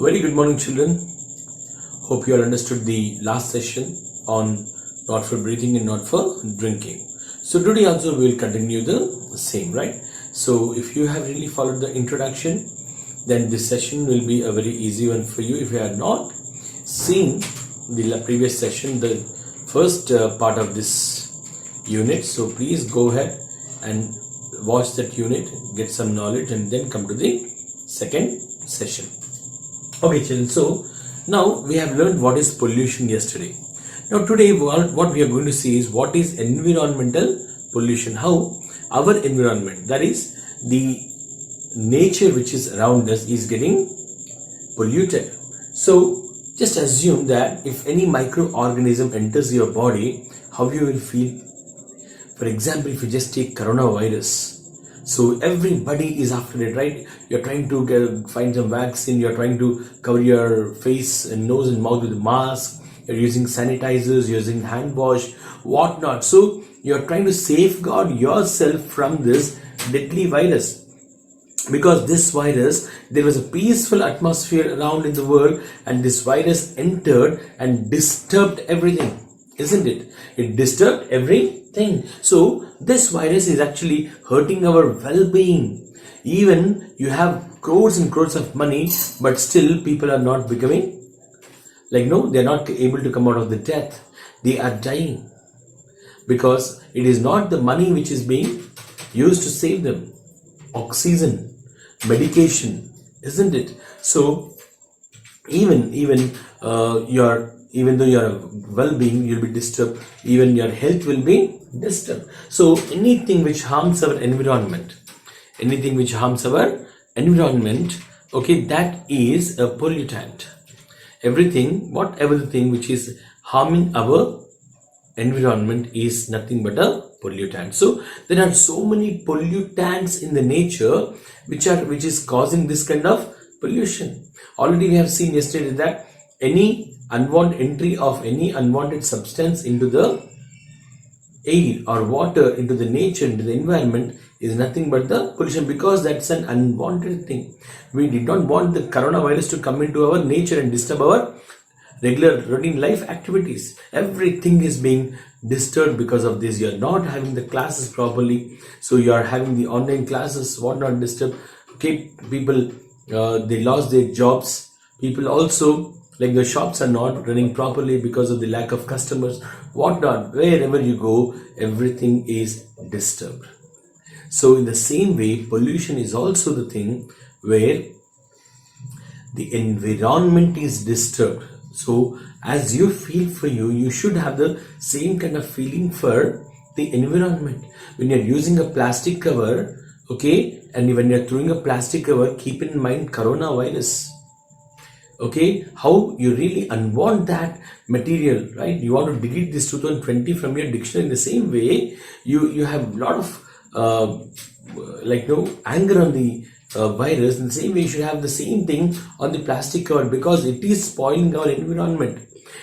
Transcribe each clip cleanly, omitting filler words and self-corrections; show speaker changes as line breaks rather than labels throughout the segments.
Very good morning, children. Hope you all understood the last session on not for breathing and not for drinking. So today also we will continue the same, right? So if you have really followed the introduction, then this session will be a very easy one for you. If you have not seen the previous session, the first part of this unit, so please go ahead and watch that unit, get some knowledge, and then come to the second session. Okay, children, so now we have learned what is pollution yesterday. Now today what we are going to see is what is environmental pollution, how our environment, that is the nature which is around us, is getting polluted. So just assume that if any microorganism enters your body, how you will feel. For example, if you just take coronavirus, so everybody is after it, right? You're trying to find some vaccine, you're trying to cover your face and nose and mouth with a mask, you're using sanitizers, using hand wash, whatnot. So you're trying to safeguard yourself from this deadly virus. Because this virus, there was a peaceful atmosphere around in the world, and this virus entered and disturbed everything, isn't it? It disturbed everything. So this virus is actually hurting our well-being. Even you have crores and crores of money, but still people are not becoming they're not able to come out of the death. They are dying because it is not the money which is being used to save them. Oxygen, medication, isn't it? So even though your well-being will be disturbed, even your health will be disturbed. So anything which harms our environment, okay, that is a pollutant. Whatever the thing which is harming our environment is nothing but a pollutant. So there are so many pollutants in the nature which is causing this kind of pollution. Already we have seen yesterday that any unwanted entry of any unwanted substance into the air or water, into the nature, into the environment, is nothing but the pollution, because that's an unwanted thing. We did not want the coronavirus to come into our nature and disturb our regular routine life activities. Everything is being disturbed because of this. You're not having the classes properly, so you are having the online classes, whatnot disturbed. Okay, people they lost their jobs. People also, the shops are not running properly because of the lack of customers, whatnot. Wherever you go, everything is disturbed. So in the same way, pollution is also the thing where the environment is disturbed. So as you feel for you should have the same kind of feeling for the environment. When you're using a plastic cover, okay, and when you're throwing a plastic cover, keep in mind coronavirus. Okay, how you really unwanted that material, right? You want to delete this 2020 from your dictionary. In the same way, you have a lot of anger on the virus. In the same way, you should have the same thing on the plastic cover, because it is spoiling our environment.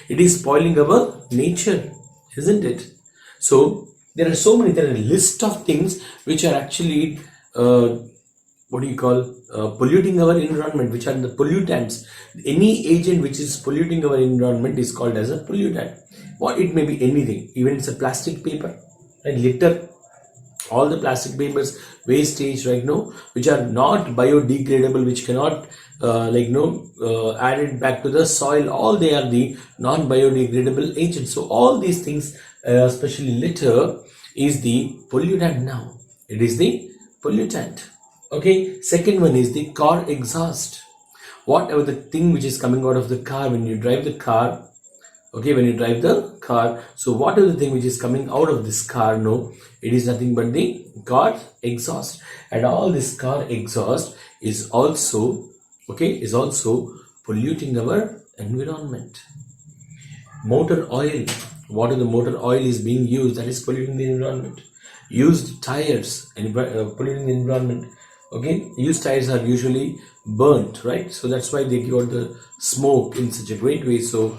It is spoiling our nature, isn't it? So there are a list of things which are actually polluting our environment, which are the pollutants. Any agent which is polluting our environment is called as a pollutant. It may be anything, even it's a plastic paper, and litter, all the plastic papers, wastage right now, which are not biodegradable, which cannot added back to the soil. All they are the non-biodegradable agents. So all these things, especially litter, is the pollutant now. It is the pollutant. Okay, second one is the car exhaust. Whatever the thing which is coming out of the car when you drive the car, so whatever the thing which is coming out of this car, no, it is nothing but the car exhaust. And all this car exhaust is also polluting our environment. Motor oil, what the motor oil is being used, that is polluting the environment. Used tires and polluting the environment. Okay, used tires are usually burnt, right? So that's why they give out the smoke in such a great way. So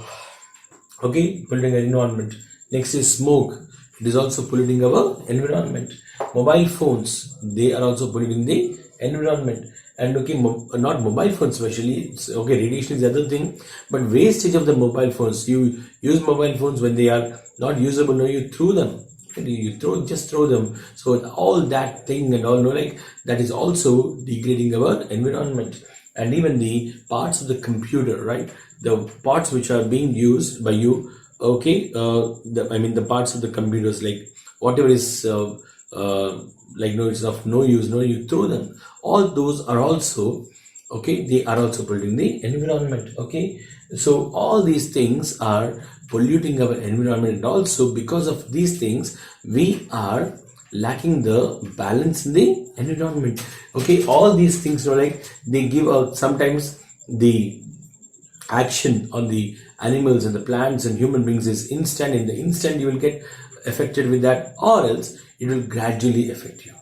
okay, polluting the environment. Next is smoke. It is also polluting our environment. Mobile phones, they are also polluting the environment. and okay, not mobile phones especially. Okay, radiation is the other thing, but wastage of the mobile phones. You use mobile phones when they are not usable. No, you throw them. You just throw them. So all that thing and all, no, like that is also degrading our environment. And even the parts of the computer, right? The parts which are being used by you, okay, the parts of the computers, like whatever is like no, it's of no use, no, you throw them. All those are also, okay, they are also polluting the environment. Okay, so all these things are polluting our environment, and also because of these things we are lacking the balance in the environment. Okay, all these things, you know, like they give out sometimes the action on the animals and the plants and human beings is instant. In the instant you will get affected with that, or else it will gradually affect you.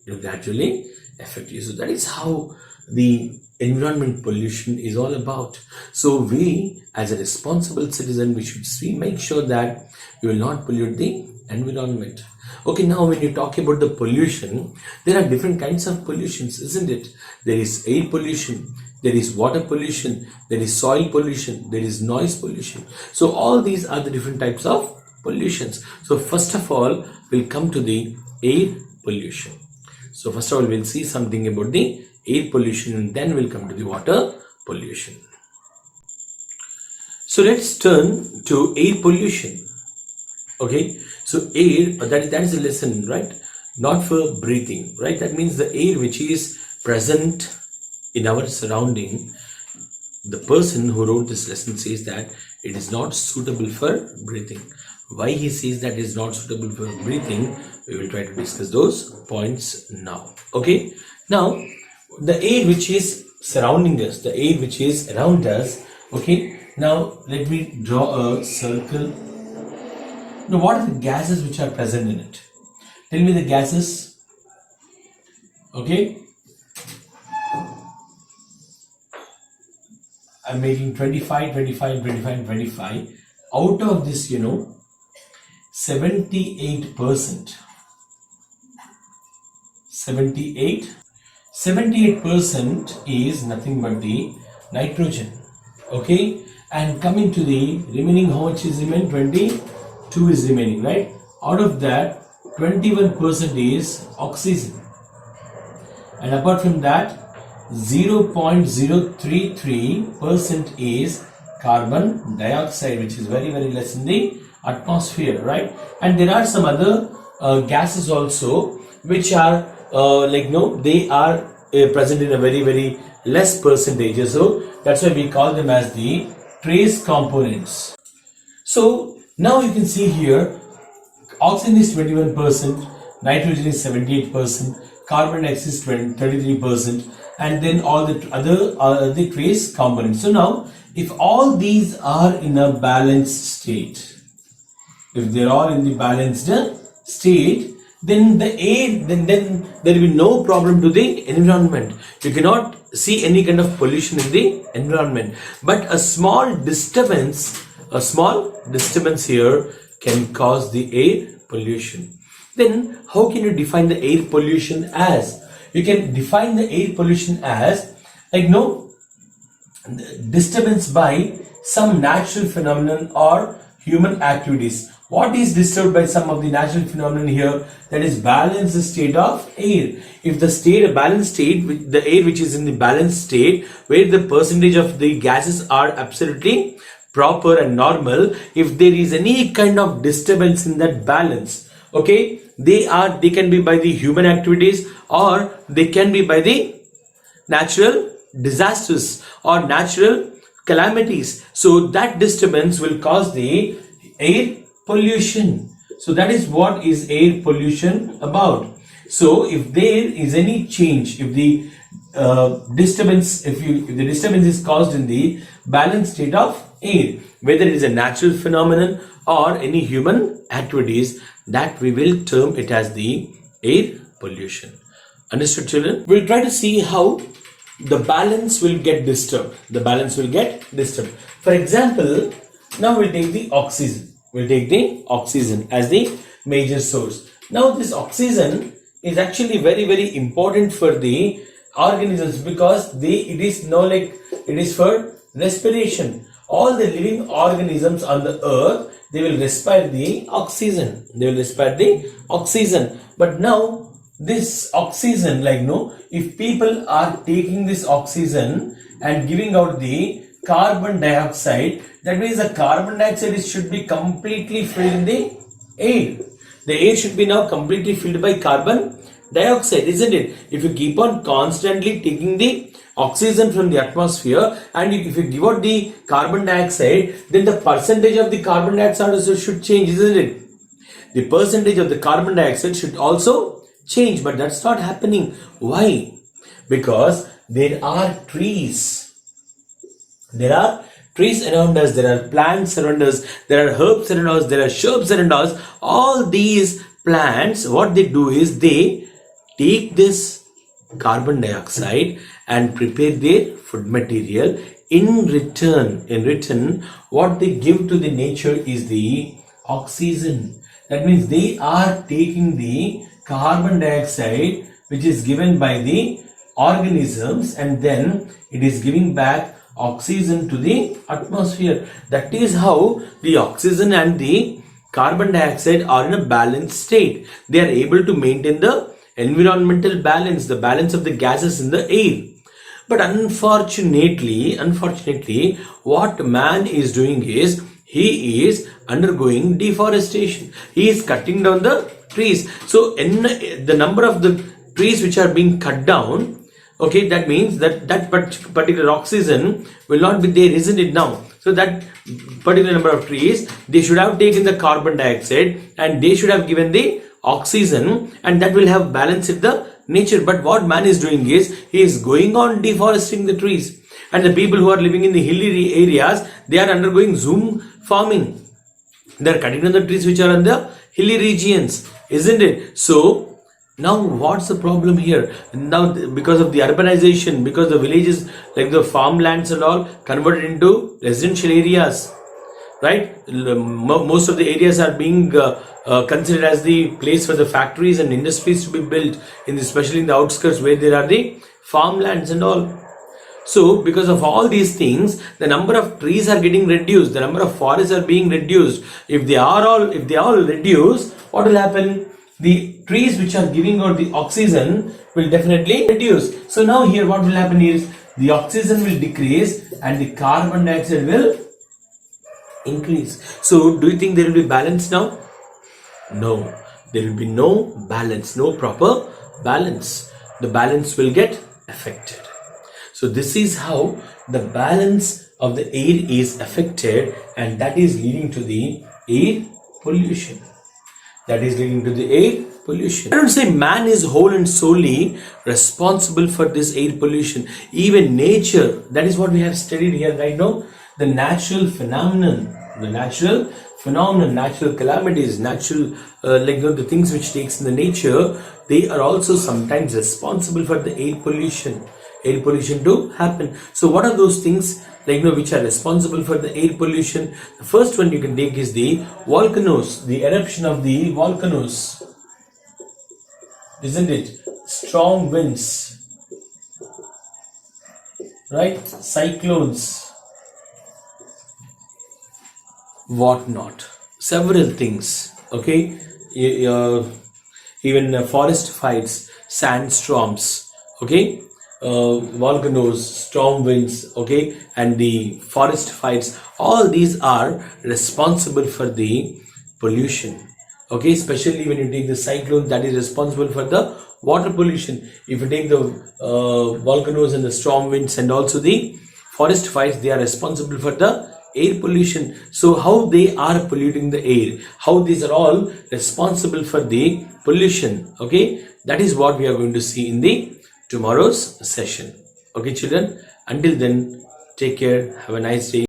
It will gradually affect you. So that is how the environment pollution is all about. So we, as a responsible citizen, we should make sure that we will not pollute the environment. Okay, now when you talk about the pollution, there are different kinds of pollutions, isn't it? There is air pollution, there is water pollution, there is soil pollution, there is noise pollution. So all these are the different types of pollutions. So first of all, we'll come to the air pollution. So first of all, we'll see something about the air pollution, and then we'll come to the water pollution. So let's turn to air pollution. Okay, so air, that is a lesson, right? Not for breathing, right? That means the air which is present in our surrounding. The person who wrote this lesson says that it is not suitable for breathing. Why he says that it is not suitable for breathing, we will try to discuss those points now. Okay, now the air which is surrounding us, the air which is around us. Okay, now let me draw a circle. Now what are the gases which are present in it? Tell me the gases. Okay, I'm making 25, 25, 25, 25. Out of this, 78%. 78% is nothing but the nitrogen. Okay, and coming to the remaining, how much is remaining? 22 is remaining, right? Out of that, 21% is oxygen, and apart from that, 0.033% is carbon dioxide, which is very, very less in the atmosphere, right? And there are some other gases also which are they are present in a very, very less percentage. So that's why we call them as the trace components. So now you can see here, oxygen is 21%, nitrogen is 78%, carbon dioxide is 33%, and then all the other are the trace components. So now, if all these are in a balanced state, if they are all in the balanced state, then the air, then there will be no problem to the environment. You cannot see any kind of pollution in the environment. But a small disturbance here can cause the air pollution. Then how can you define the air pollution as? You can define the air pollution as disturbance by some natural phenomenon or human activities. What is disturbed by some of the natural phenomenon here? That is balanced state of air. If the state, a balanced state, the air which is in the balanced state, where the percentage of the gases are absolutely proper and normal, if there is any kind of disturbance in that balance, okay, they can be by the human activities, or they can be by the natural disasters or natural calamities. So that disturbance will cause the air pollution. So that is what is air pollution about. So if there is any change, if the disturbance, if the disturbance is caused in the balanced state of air, whether it is a natural phenomenon or any human activities, that we will term it as the air pollution. Understood, children? We'll try to see how the balance will get disturbed. The balance will get disturbed. For example, now we'll take the oxygen. We'll take the oxygen as the major source. Now this oxygen is actually very, very important for the organisms, because it is for respiration. All the living organisms on the earth, they will respire the oxygen. But now this oxygen, if people are taking this oxygen and giving out the carbon dioxide, that means the carbon dioxide should be completely filled in the air. The air should be now completely filled by carbon dioxide, isn't it? If you keep on constantly taking the oxygen from the atmosphere and if you give out the carbon dioxide, then the percentage of the carbon dioxide also should change, isn't it? The percentage of the carbon dioxide should also change, but that's not happening. Why? Because there are trees. There are trees around us, there are plants around us, there are herbs around us, there are shrubs around us. All these plants, what they do is they take this carbon dioxide and prepare their food material. In return, what they give to the nature is the oxygen. That means they are taking the carbon dioxide which is given by the organisms, and then it is giving back oxygen to the atmosphere. That is how the oxygen and the carbon dioxide are in a balanced state. They are able to maintain the environmental balance, the balance of the gases in the air. But unfortunately, what man is doing is he is undergoing deforestation. He is cutting down the trees. So in the number of the trees which are being cut down, okay, that means that particular oxygen will not be there, isn't it now? So that particular number of trees, they should have taken the carbon dioxide and they should have given the oxygen, and that will have balanced the nature. But what man is doing is he is going on deforesting the trees, and the people who are living in the hilly areas, they are undergoing zoom farming. They are cutting down the trees which are in the hilly regions, isn't it? So now what's the problem here? Now because of the urbanization, because the villages like the farmlands and all converted into residential areas, right? Most of the areas are being considered as the place for the factories and industries to be built, especially in the outskirts where there are the farmlands and all. So because of all these things, the number of trees are getting reduced, the number of forests are being reduced. If they all reduce, what will happen? The trees which are giving out the oxygen will definitely reduce. So now here what will happen is the oxygen will decrease and the carbon dioxide will increase. So do you think there will be balance now? No, there will be no balance, no proper balance. The balance will get affected. So this is how the balance of the air is affected, and that is leading to the air pollution. I don't say man is whole and solely responsible for this air pollution. Even nature, that is what we have studied here right now. The natural phenomenon, natural calamities, the things which takes in the nature, they are also sometimes responsible for the air pollution to happen. So what are those things which are responsible for the air pollution? The first one you can take is the volcanoes, the eruption of the volcanoes, isn't it? Strong winds, right? Cyclones, what not, several things, okay? Even forest fires, sandstorms, okay? Volcanoes, storm winds, okay, and the forest fires, all these are responsible for the pollution, okay? Especially when you take the cyclone, that is responsible for the water pollution. If you take the volcanoes and the storm winds and also the forest fires, they are responsible for the air pollution. So how they are polluting the air, how these are all responsible for the pollution, okay? That is what we are going to see in the tomorrow's session. Okay children, until then, take care, have a nice day.